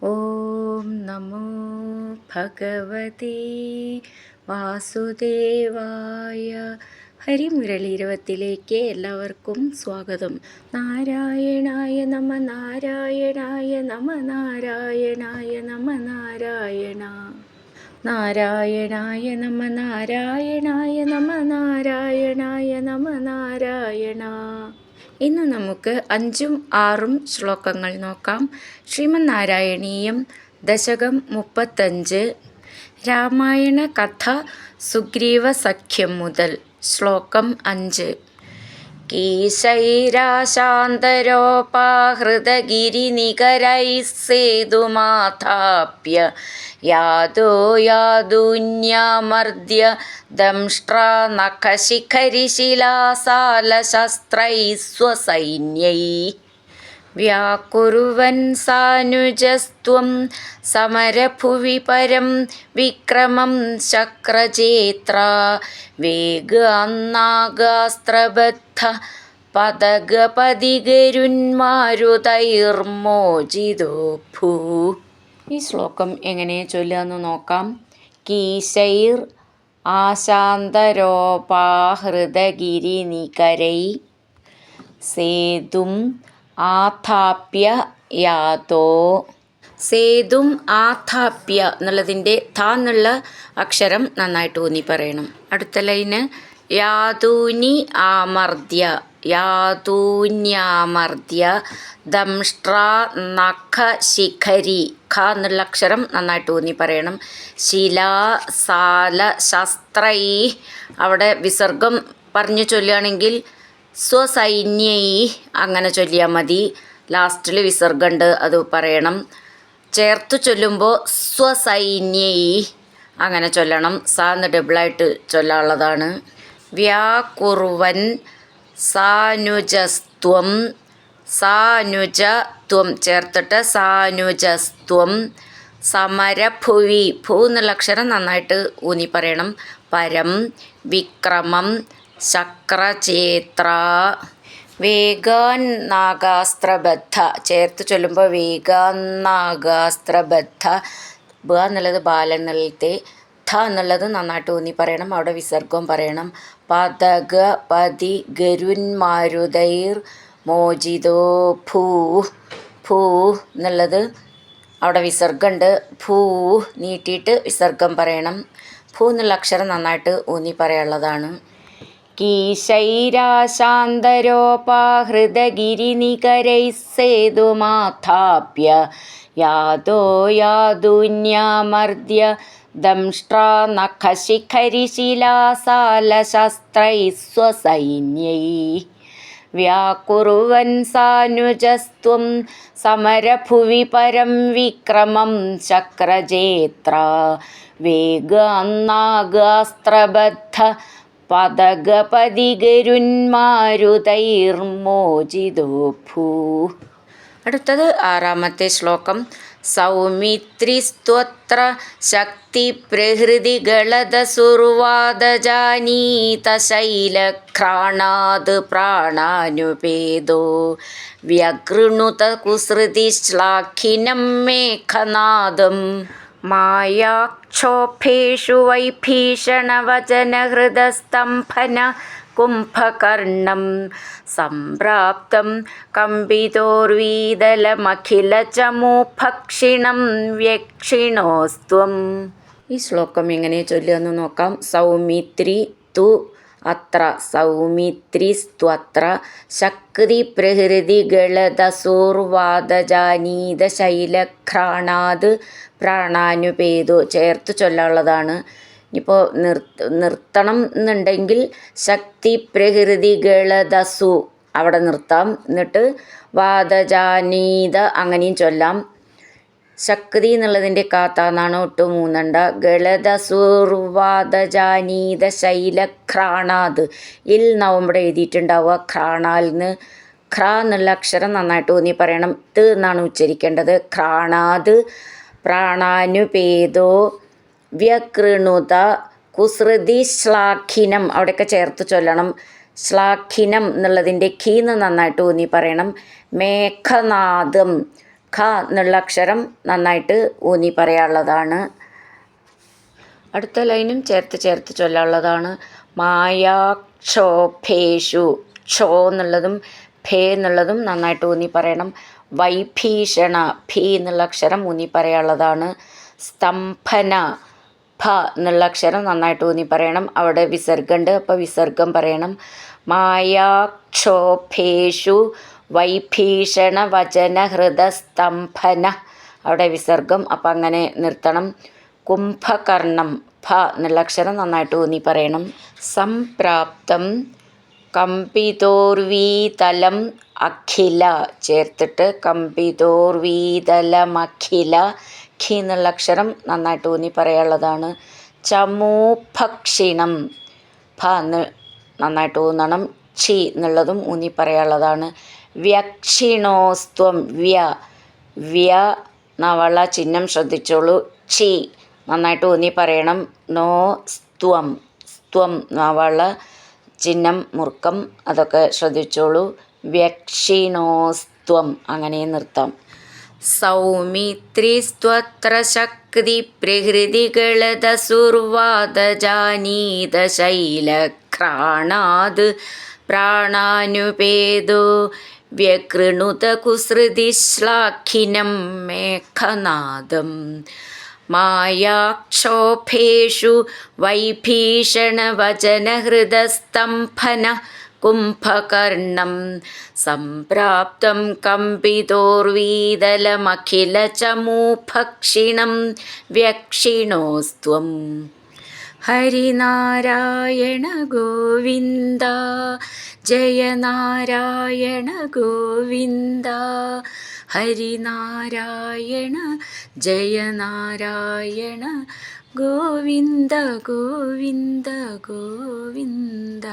ഓം നമോ ഭഗവതേ വാസുദേവായ. ഹരിമുരളീരവത്തിലേക്ക് എല്ലാവർക്കും സ്വാഗതം. നാരായണായ നമ നാരായണായ നമ നാരായണായ നമ നാരായണ നാരായണായ നമ നാരായണായ നമ നാരായണായ നമ നാരായണ. ഇന്ന് നമുക്ക് 5ഉം 6ഉം ശ്ലോകങ്ങൾ നോക്കാം. ശ്രീമദ് നാരായണീയം ദശകം 35 രാമായണ കഥ സുഗ്രീവ സഖ്യം മുതൽ. ശ്ലോകം 5. കീശൈരാശാന്തരോപാഹൃതഗിരിനികരൈः സേതുമാഥാപ്യ യാതോ യാദൂന്യാമർദ്യ ദംഷ്ട്രാനഖശിഖരിശിലാസാലശസ്ത്രൈः സ്വസൈന്യൈः വ്യാകുറുവൻ സാനുജസ്ത്വം സമരഭുവി പരം വിക്രമം ശക്രചേത്രാ വേഗാന്നാഗാസ്ത്രബദ്ധ പദഗപതികരുന്മാരുതൈർമോചിതോ ഭൂ. ഈ ശ്ലോകം എങ്ങനെ ചൊല്ലുകയെന്ന് നോക്കാം. കീശൈർ ആശാന്തരോപാഹൃതഗിരിനികരൈ സേതും ആഥാപ്യ യാതോ. സേതും ആഥാപ്യ എന്നുള്ളതിൻ്റെ ഥ എന്നുള്ള അക്ഷരം നന്നായിട്ട് ഊന്നി പറയണം. അടുത്ത ലൈന് യാതൂനി ആമർദ്യ യാതൂന്യാമർദ്യ ദംഷ്ട്രാ നഖ ശിഖരി ഖ എന്നുള്ള അക്ഷരം നന്നായിട്ട് ഊന്നി പറയണം. ശിലാ സാല ശസ്ത്രൈ അവിടെ വിസർഗം പറഞ്ഞു ചൊല്ലുകയാണെങ്കിൽ സ്വസൈന്യൈ അങ്ങനെ ചൊല്ലിയാൽ മതി. ലാസ്റ്റിൽ വിസർഗമുണ്ട്, അത് പറയണം. ചേർത്ത് ചൊല്ലുമ്പോൾ സ്വസൈന്യൈ അങ്ങനെ ചൊല്ലണം. സാന്ന് ഡബിളായിട്ട് ചൊല്ലാനുള്ളതാണ്. വ്യാകുറുവൻ സാനുജസ്ത്വം സാനുജത്വം ചേർത്തിട്ട് സാനുജസ്ത്വം സമരഭുവി ഭൂ എന്നുള്ള അക്ഷരം നന്നായിട്ട് ഊന്നി പറയണം. പരം വിക്രമം ശക്രചേത്ര വേഗാന്നാഗാസ്ത്രബദ്ധ ചേർത്ത് ചൊല്ലുമ്പോൾ വേഗാന്നാഗാസ്ത്രബദ്ധ ബ എന്നുള്ളത് ബാലൻ എന്നുള്ളത് ഥ എന്നുള്ളത് നന്നായിട്ട് ഊന്നി പറയണം. അവിടെ വിസർഗവും പറയണം. പദഗ പതി ഗരുന്മാരുതൈർ മോചിതോ ഭൂ ഭൂ എന്നുള്ളത് അവിടെ വിസർഗമുണ്ട്. ഭൂ നീട്ടിയിട്ട് വിസർഗം പറയണം. ഭൂ എന്നുള്ള അക്ഷരം നന്നായിട്ട് ഊന്നി പറയാനുള്ളതാണ്. കീശൈരാശാന്തരോപാഹൃതഗിരിനികരൈः സേതുമാഥാപ്യ യാതോ യാദൂന്യാമർദ്യ ദംഷ്ട്രാനഖശിഖരിശിലാസാലശസ്ത്രൈः സ്വസൈന്യൈः വ്യാകുറുവൻ സാനുജസ്ത്വം സമരഭുവി പരം വിക്രമം ശക്രചേത്രാ വേഗാന്നാഗാസ്ത്രബദ്ധ പദഗപതികരുന്മാരുതൈർമോചിതോ ഭൂ. അടുത്തത് 6ാമത്തെ ശ്ലോകം. സൗമിത്രിസ്ത്വത്ര ശക്തിപ്രഹൃതിഗളദസുർവാദജാനീതശൈലഘ്രാണാത് പ്രാണാനുപേദോ വ്യഗൃണുത കുസൃതിശ്ലാഘിനം മേഘനാദം മായാക്ഷോഭേഷു വൈഭീഷണവചനഹൃദസ്തംഭന കുംഭകർണം സംപ്രാപ്തം കമ്പിതോർവീതലമഖിലചമൂഭക്ഷിണം വ്യക്ഷിണോസ്ത്വം. ഈ ശ്ലോകം എങ്ങനെ ചൊല്ലുകയെന്ന് നോക്കാം. സൗമിത്രി തു അത്ര സൗമിത്രിസ്ത്വത്ര ശക്തിപ്രഹൃതിഗളദസുർവാദജാനീതശൈലഘ്രാണാത് പ്രാണാനുപേദോ ചേർത്ത് ചൊല്ലാനുള്ളതാണ്. ഇപ്പോൾ നിർത്തണം എന്നുണ്ടെങ്കിൽ ശക്തി പ്രഹൃതിഗളദസു അവിടെ നിർത്താം. എന്നിട്ട് വാദജാനീത അങ്ങനെയും ചൊല്ലാം. ശക്തി എന്നുള്ളതിൻ്റെ കാത്താന്നാണ് ഒട്ടും മൂന്നണ്ട. ഗളദസുർവാദജാനീത ശൈലഘ്രാണാത് ഇൽ നവമ്പടെ എഴുതിയിട്ടുണ്ടാവുക. ഘ്രാണാൽന്ന് ഖ്ര എന്നുള്ള അക്ഷരം നന്നായിട്ട് ഊന്നി പറയണം. ത് എന്നാണ് ഉച്ചരിക്കേണ്ടത്. ഘ്രാണാത് പ്രാണാനുപേദോ വ്യകൃണുത കുസൃതി ശ്ലാഘിനം അവിടെയൊക്കെ ചേർത്ത് ചൊല്ലണം. ശ്ലാഘിനം എന്നുള്ളതിൻ്റെ ഖീന്ന് നന്നായിട്ട് ഊന്നി പറയണം. മേഘനാദം ഖ എന്നുള്ള അക്ഷരം നന്നായിട്ട് ഊന്നി പറയാനുള്ളതാണ്. അടുത്ത ലൈനും ചേർത്ത് ചൊല്ലാനുള്ളതാണ്. മായാക്ഷോഭേഷു, ക്ഷോ എന്നുള്ളതും ഭേ എന്നുള്ളതും നന്നായിട്ട് ഊന്നി പറയണം. വൈഭീഷണ, ഭീ എന്നുള്ള അക്ഷരം ഊന്നി പറയാനുള്ളതാണ്. സ്തംഭന, ഭ എന്നുള്ള അക്ഷരം നന്നായിട്ട് ഊന്നി പറയണം. അവിടെ വിസർഗമുണ്ട്, അപ്പോൾ വിസർഗം പറയണം. മായാക്ഷോഭേഷു വൈഭീഷണ വചന ഹൃദസ്തംഭന, അവിടെ വിസർഗം, അപ്പം അങ്ങനെ നിർത്തണം. കുംഭകർണം, ഭ എന്നുള്ള അക്ഷരം നന്നായിട്ട് ഊന്നി പറയണം. സംപ്രാപ്തം കമ്പിതോർവീതലം അഖില ചേർത്തിട്ട് കമ്പിതോർവീതലമഖില, ഖി എന്നുള്ള അക്ഷരം നന്നായിട്ട് ഊന്നി പറയാനുള്ളതാണ്. ചമൂഭക്ഷിണം, ഭ എന്ന് നന്നായിട്ട് ഊന്നണം. ക്ഷി എന്നുള്ളതും ഊന്നി പറയാനുള്ളതാണ്. വ്യക്ഷിണോസ്ത്വം, വ്യ നവള ചിഹ്നം ശ്രദ്ധിച്ചോളൂ. ക്ഷി നന്നായിട്ട് ഊന്നി പറയണം. നോ സ്ത്വം, നവള ചിഹ്നം മുറുക്കം, അതൊക്കെ ശ്രദ്ധിച്ചോളൂ. വ്യക്ഷിണോസ്ത്വം, അങ്ങനെ നിർത്താം. സൗമിത്രിസ്ത്വത്ര ശക്തി പ്രഹൃതികളതസുർവാദജാനീത ശൈലഘ്രാണാത് പ്രാണാനുപേദോ വ്യകൃണുത കുസൃതിശ്ലാഘിനം മേഘനാദം. മായാക്ഷോഭേഷു വൈഭീഷണവചനഹൃദസ്തംഭന കുംഭകർണം സംപ്രാപ്തം കമ്പിതോർവീതലമഖിലചമൂഭക്ഷിണം വ്യക്ഷിണോസ്ത്വം. ഹരിനാരായണ ഗോവിന്ദ, ജയനാരായണ ഗോവിന്ദ, ഹരിനാരായണ ജയനാരായണ ഗോവിന്ദ ഗോവിന്ദ ഗോവിന്ദ.